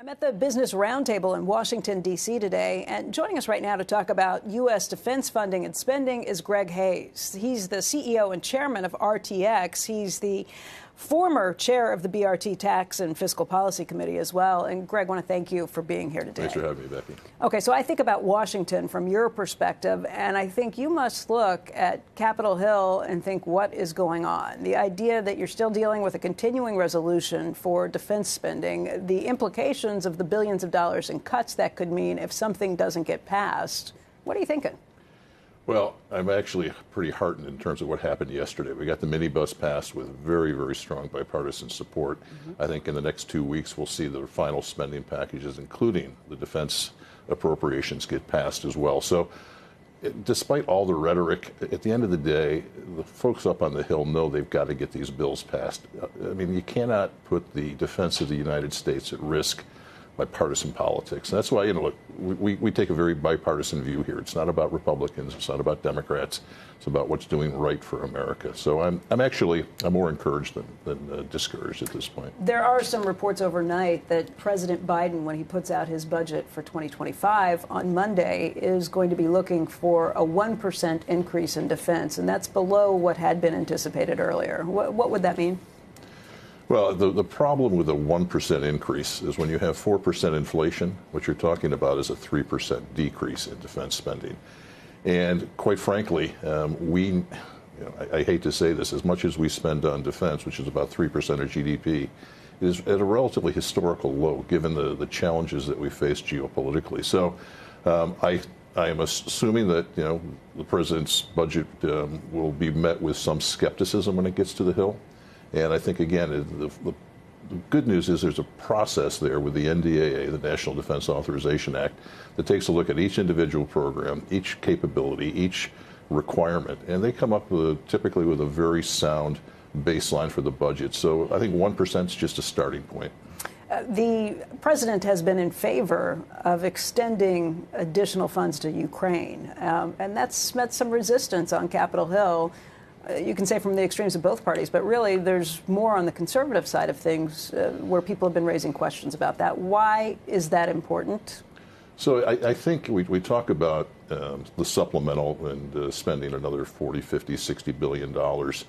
I'm at the Business Roundtable in Washington, D.C. today, and joining us right now to talk about U.S. defense funding and spending is Greg Hayes. He's the CEO and chairman of RTX. He's the former chair of the BRT Tax and Fiscal Policy Committee as well. And, Greg, I want to thank you for being here today. Thanks for having me, Becky. Okay, so I think about Washington from your perspective, and I think you must look at Capitol Hill and think, what is going on? The idea that you're still dealing with a continuing resolution for defense spending, the implications of the billions of dollars in cuts that could mean if something doesn't get passed. What are you thinking? Well, I'm actually pretty heartened in terms of what happened yesterday. We got the minibus passed with very, very strong bipartisan support. I think in the next 2 weeks, we'll see the final spending packages, including the defense appropriations, get passed as well. So despite all the rhetoric, at the end of the day, the folks up on the Hill know they've got to get these bills passed. I mean, you cannot put the defense of the United States at risk by partisan politics. And that's why, look, we take a very bipartisan view here. It's not about Republicans. It's not about Democrats. It's about what's doing right for America. So I'm more encouraged than discouraged at this point. There are some reports overnight that President Biden, when he puts out his budget for 2025 on Monday, is going to be looking for a 1% increase in defense. And that's below what had been anticipated earlier. What would that mean? Well, the problem with a 1% increase is when you have 4% inflation, what you're talking about is a 3% decrease in defense spending. And quite frankly, I hate to say this, as much as we spend on defense, which is about 3% of GDP, is at a relatively historical low, given the challenges that we face geopolitically. So I am assuming that, the president's budget will be met with some skepticism when it gets to the Hill. And I think, again, the good news is there's a process there with the NDAA, the National Defense Authorization Act, that takes a look at each individual program, each capability, each requirement, and they come up typically with a very sound baseline for the budget. So I think 1% is just a starting point. The president has been in favor of extending additional funds to Ukraine, and that's met some resistance on Capitol Hill. You can say from the extremes of both parties, but really there's more on the conservative side of things where people have been raising questions about that. Why is that important? So I think we talk about the supplemental and spending another 40, 50, 60 billion dollars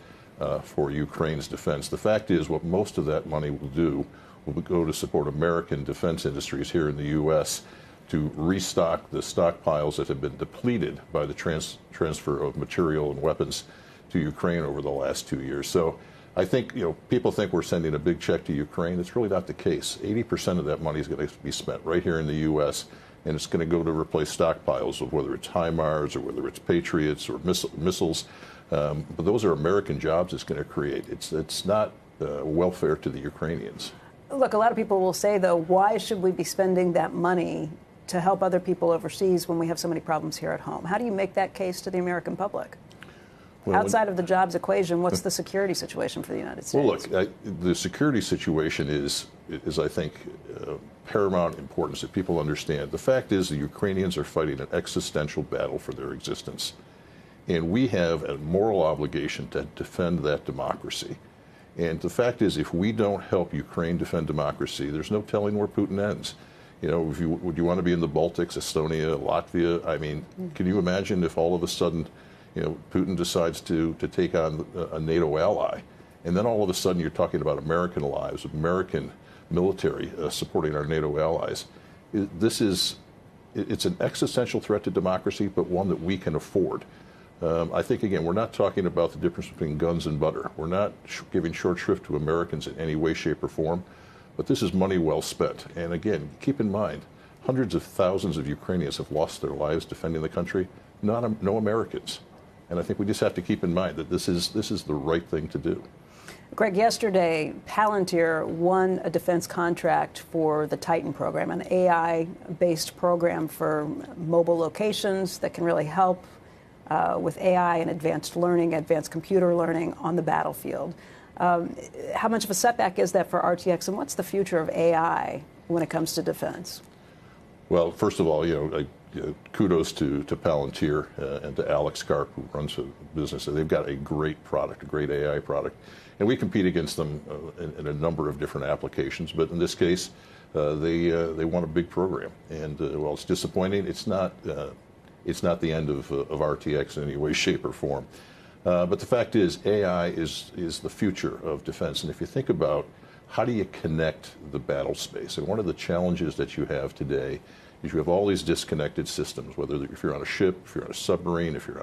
for Ukraine's defense. The fact is, what most of that money will do will go to support American defense industries here in the U.S. to restock the stockpiles that have been depleted by the transfer of material and weapons to Ukraine over the last 2 years. So I think, people think we're sending a big check to Ukraine. It's really not the case. 80% of that money is going to be spent right here in the U.S., and it's going to go to replace stockpiles of whether it's HIMARS or whether it's Patriots or missiles. But those are American jobs it's going to create. It's not welfare to the Ukrainians. Look, a lot of people will say, though, why should we be spending that money to help other people overseas when we have so many problems here at home? How do you make that case to the American public? Well, outside of the jobs equation, what's the security situation for the United States? Well, look, the security situation is I think, paramount importance that people understand. The fact is the Ukrainians are fighting an existential battle for their existence. And we have a moral obligation to defend that democracy. And the fact is, if we don't help Ukraine defend democracy, there's no telling where Putin ends. Would you want to be in the Baltics, Estonia, Latvia? I mean, can you imagine if all of a sudden Putin decides to take on a NATO ally, and then all of a sudden you're talking about American lives, American military supporting our NATO allies. It's an existential threat to democracy, but one that we can afford. I think, again, we're not talking about the difference between guns and butter. We're not giving short shrift to Americans in any way, shape, or form, but this is money well spent. And again, keep in mind, hundreds of thousands of Ukrainians have lost their lives defending the country, no Americans. And I think we just have to keep in mind that this is the right thing to do. Greg, yesterday, Palantir won a defense contract for the Titan program, an AI-based program for mobile locations that can really help with AI and advanced learning, advanced computer learning on the battlefield. How much of a setback is that for RTX, and what's the future of AI when it comes to defense? Well, first of all, kudos to Palantir and to Alex Karp, who runs the business. They've got a great product, a great AI product. And we compete against them in a number of different applications. But in this case, they want a big program. And while it's disappointing, it's not the end of RTX in any way, shape, or form. But the fact is, AI is the future of defense. And if you think about how do you connect the battle space, and one of the challenges that you have today is you have all these disconnected systems, whether if you're on a ship, if you're on a submarine, if you're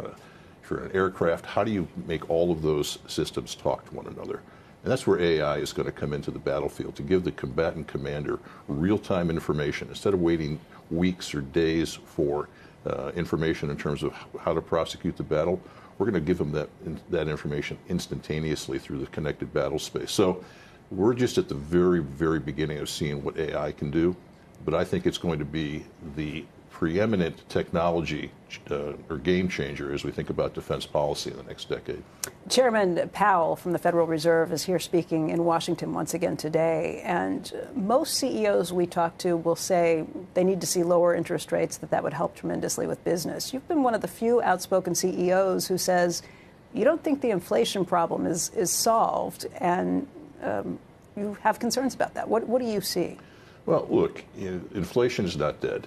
an aircraft, how do you make all of those systems talk to one another? And that's where AI is going to come into the battlefield, to give the combatant commander real-time information. Instead of waiting weeks or days for information in terms of how to prosecute the battle, we're going to give them that information instantaneously through the connected battle space. So we're just at the very, very beginning of seeing what AI can do, but I think it's going to be the preeminent technology or game changer as we think about defense policy in the next decade. Chairman Powell from the Federal Reserve is here speaking in Washington once again today, and most CEOs we talk to will say they need to see lower interest rates, that would help tremendously with business. You've been one of the few outspoken CEOs who says you don't think the inflation problem is solved, and you have concerns about that. What do you see? Well, look, inflation is not dead.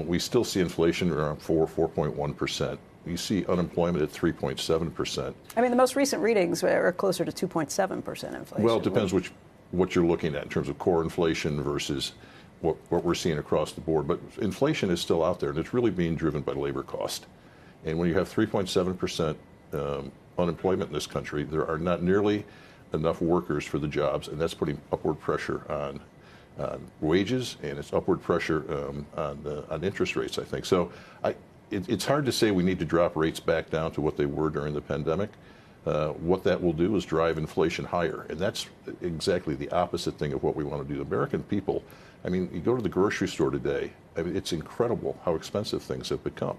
We still see inflation around 4.1%. You see unemployment at 3.7%. I mean, the most recent readings are closer to 2.7% inflation. Well, it depends what you're looking at in terms of core inflation versus what we're seeing across the board. But inflation is still out there, and it's really being driven by labor cost. And when you have 3.7% unemployment in this country, there are not nearly enough workers for the jobs, and that's putting upward pressure on wages, and it's upward pressure on interest rates, I think. So it's hard to say we need to drop rates back down to what they were during the pandemic. What that will do is drive inflation higher, and that's exactly the opposite thing of what we want to do. The American people, I mean, you go to the grocery store today, I mean, it's incredible how expensive things have become.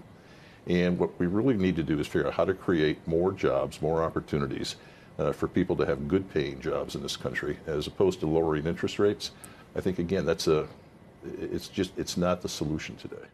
And what we really need to do is figure out how to create more jobs, more opportunities for people to have good paying jobs in this country, as opposed to lowering interest rates. I think, again, it's not the solution today.